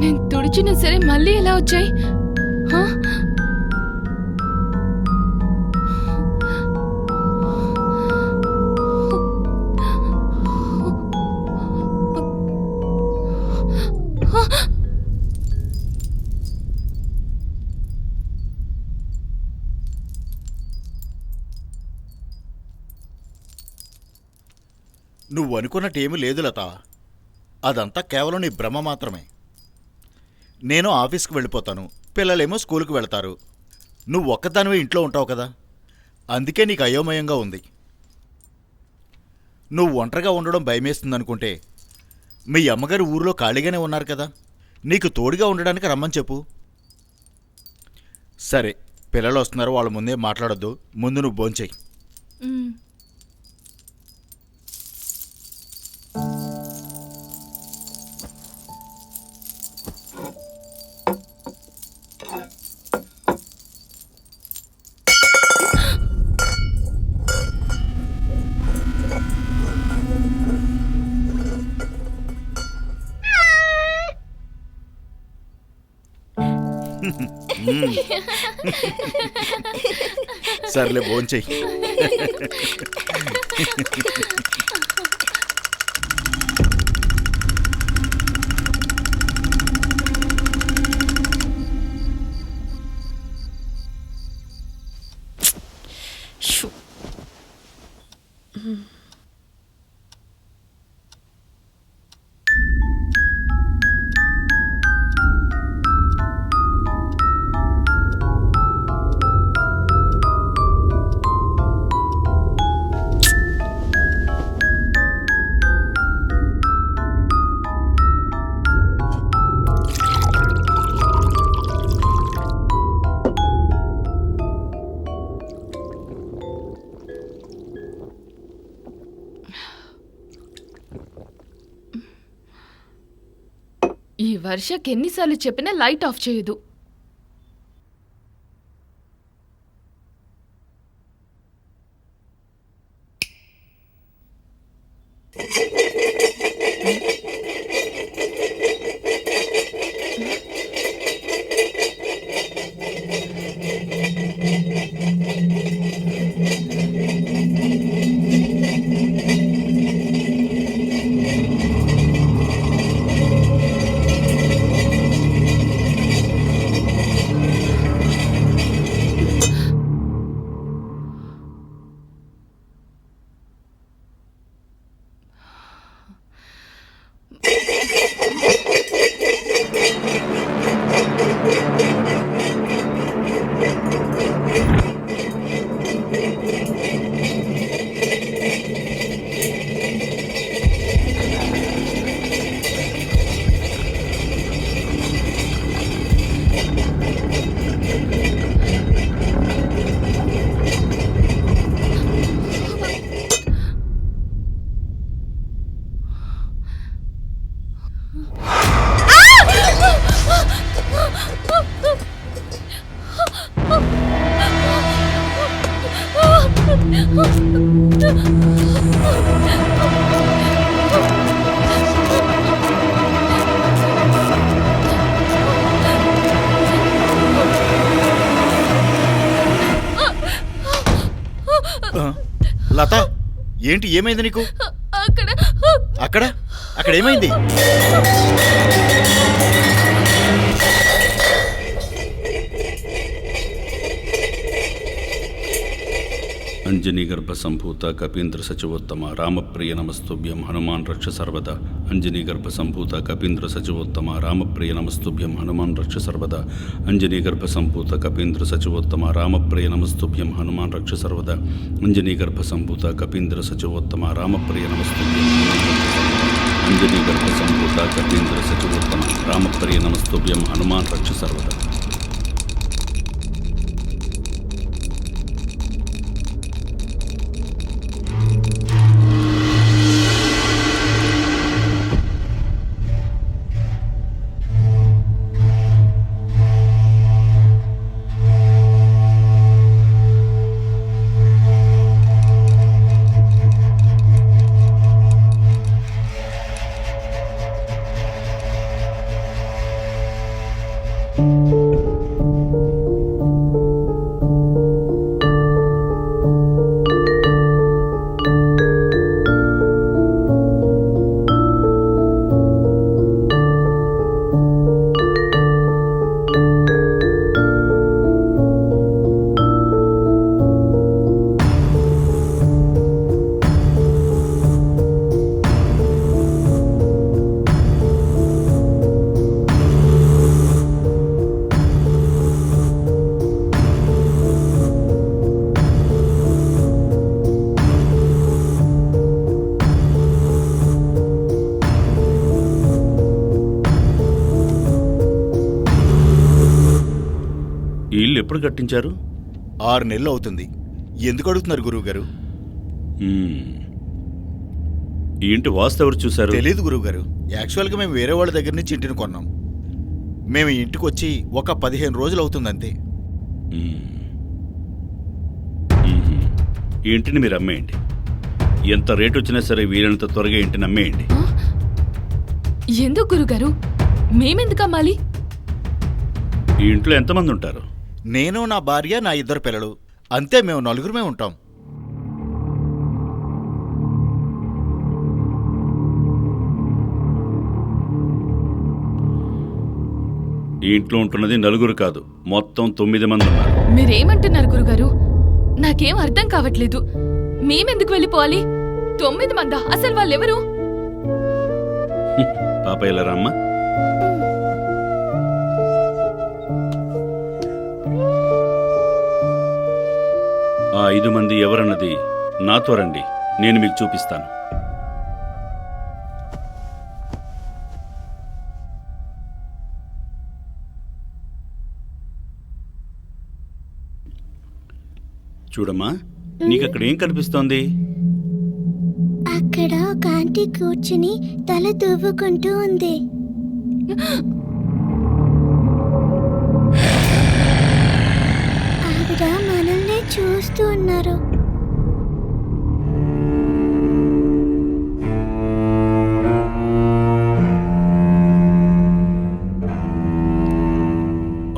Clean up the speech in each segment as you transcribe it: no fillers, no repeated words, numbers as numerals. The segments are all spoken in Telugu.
నేను తుడిచినా సరే మళ్ళీ ఎలా వచ్చాయి? నువ్వు అనుకున్నట్టేమీ లేదు లత. అదంతా కేవలం నీ భ్రమ మాత్రమే. నేను ఆఫీస్కి వెళ్ళిపోతాను, పిల్లలేమో స్కూల్కి వెళతారు. నువ్వు ఒక్కదానివే ఇంట్లో ఉంటావు కదా, అందుకే నీకు అయోమయంగా ఉంది. నువ్వు ఒంటరిగా ఉండడం భయమేస్తుందనుకుంటే మీ అమ్మగారు ఊరిలో ఖాళీగానే ఉన్నారు కదా, నీకు తోడుగా ఉండడానికి రమ్మని చెప్పు. సరే, పిల్లలు వస్తున్నారు, వాళ్ళ ముందే మాట్లాడొద్దు. ముందు నువ్వు భోంచెయ్యి. సర్లే, భోంచెయ్యి. ఈ వర్షకి ఎన్నిసార్లు చెప్పినా లైట్ ఆఫ్ చేయదు. లత, ఏంటి, ఏమైంది నీకు? అక్కడ అక్కడ అక్కడ ఏమైంది? अंजनीगर्भ संभूत कपींद्र सचिवोत्तम रामप्रिय नमस्तुभ्यं हनुमान रक्ष सर्वदा। अंजनीगर्भ संभूत कपींद्र सचिवोत्तम रामप्रिय नमस्तुभ्यं हनुमान रक्ष सर्वदा। अंजनीगर्भ संभूत कपींद्र सचिवोत्तम रामप्रिय नमस्तुभ्यं हनुमान रक्ष सर्वदा। अंजनीगर्भ संभूत कपींद्र सचिवोत्तम रामप्रिय नमस्तुभ्यं अंजनीगर्भ संभूत कपींद्र सचिवोत्तम रामप्रिय नमस्तुभ्यं हनुमान रक्ष सर्वदा। ఎప్పుడు కట్టించారు? 6 నెలలు అవుతుంది. ఎందుకు అడుగుతున్నారు గురువుగారు? ఈ ఇంటి వాస్తు ఎవరు చూశారు? తెలీదు గురువుగారు. యాక్చువల్గా మేము వేరే వాళ్ళ దగ్గర నుంచి ఇంటిని కొన్నాం. మేము ఈ ఇంటికి వచ్చి ఒక 15 రోజులు అవుతుంది అంతే. ఈ ఇంటిని మీరు అమ్మేయండి. ఎంత రేటు వచ్చినా సరే వీలైనంత త్వరగా ఇంటిని అమ్మేయండి. ఎందుకు గురుగారు? మేమెందుకు అమ్మాలి? ఈ ఇంట్లో ఎంతమంది ఉంటారు? నేను, నా భార్య, నా 2 పిల్లలు, అంతే. మేము 4 ఉంటాం. ఈ ఇంట్లో ఉంటున్నది 4 కాదు, మొత్తం 9 మంది ఉన్నారు. మీరేమంటున్నారు గురుగారు? నాకేం అర్థం కావట్లేదు. మేమెందుకు వెళ్ళిపోవాలి? 9 మందా? అసలు వాళ్ళెవరు? పాప ఇలా రమ్మా. ఆ 5 మంది ఎవరన్నది నాతో రండి, నేను మీకు చూపిస్తాను. చూడమ్మా, నీకక్కడ ఏం కనిపిస్తోంది? అక్కడ ఒక ఆంటీ కూర్చుని తల దువ్వుకుంటూ ఉంది. ఆవిడ మనల్ని చూస్తూ ఉన్నారు.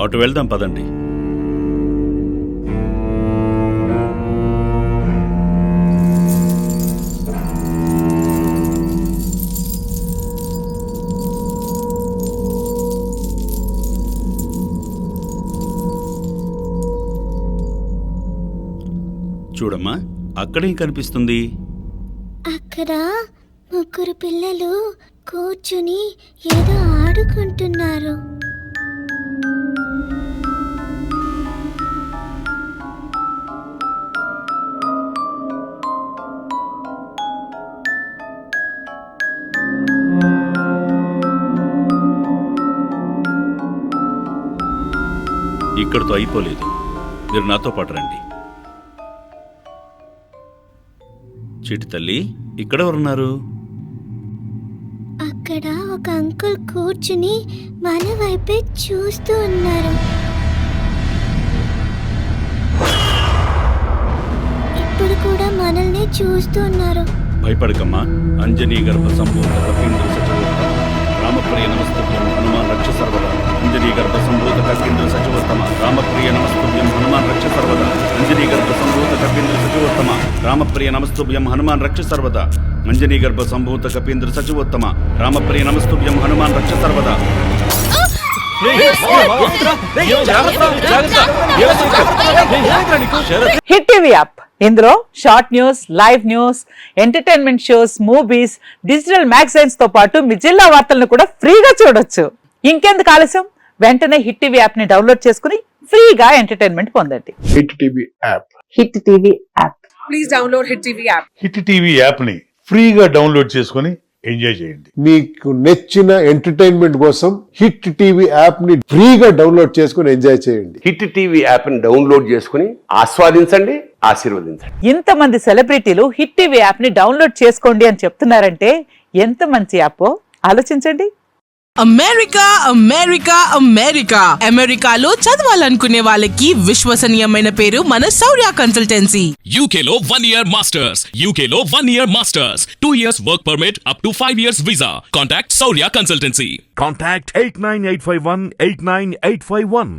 అటు వెళ్దాం పదండి. చూడమ్మా, అక్కడేం కనిపిస్తుంది? అక్కడ 3 పిల్లలు కూర్చుని ఏదో ఆడుకుంటున్నారు. ఇక్కడితో అయిపోలేదు, మీరు నాతో పాటు రండి. చిట్టి తల్లి, ఇక్కడెవరున్నారు? అక్కడ ఒక అంకుల్ కూర్చుని మన వైపే చూస్తూ ఉన్నారు. ఇప్పుడు కూడా మనల్ని చూస్తూ ఉన్నారు. భయపడకమ్మా. అంజనీ గర్భ సంభూత కపీంద్ర సచివోత్తమ రామప్రియ నమస్తుభ్యం హనుమాన్ రక్ష సర్వదా. అంజనీ గర్భ సంభూత కపీంద్ర సచివోత్తమ రామప్రియ నమస్తుభ్యం హనుమాన్ రక్ష సర్వదా. అంజనీ గర్భ సంభూత కపీంద్ర సచివోత్తమ రామప్రియ నమస్తుభ్యం హనుమాన్ రక్ష సర్వదా. అంజనీ గర్భ సంభూత కపీంద్ర సచివోత్తమ రామప్రియ నమస్తుభ్యం హనుమాన్ రక్ష సర్వదా. హిట్ టీవీ యాప్, ఇందులో short news, live news, entertainment shows, movies, digital magazines తో పాటు మీ జిల్లా వార్తలను కూడా ఫ్రీగా చూడొచ్చు. ఇంకెందుకు ఆలస్యం? వెంటనే హిట్ టీవీ యాప్ ని డౌన్లోడ్ చేసుకుని ఫ్రీగా ఎంటర్టైన్మెంట్ పొందండి. Hit TV app. Hit TV app. Please download hit TV app. Hit TV app ని ఫ్రీగా డౌన్లోడ్ చేసుకుని ఎంజాయ్ చేయండి. మీకు నచ్చిన ఎంటర్టైన్మెంట్ కోసం హిట్ టీవీ యాప్ ని ఫ్రీగా డౌన్లోడ్ చేసుకుని ఎంజాయ్ చేయండి. హిట్ టీవీ యాప్ ని డౌన్లోడ్ చేసుకుని ఆస్వాదించండి, ఆశీర్వదించండి. ఇంతమంది సెలబ్రిటీలు హిట్ టీవీ యాప్ ని డౌన్లోడ్ చేసుకోండి అని చెప్తున్నారంటే ఎంత మంచి యాప్ ఆలోచించండి. అమెరికా అమెరికా అమెరికా అమెరికాలో చదవాలనుకునే వాళ్ళకి విశ్వసనీయమైన పేరు మన శౌర్య కన్సల్టెన్సీ. UK లో 1 year masters. UK లో 1 year masters. 2 years work permit up to 5 years visa. Contact Saurya Consultancy. Contact 89851 89851.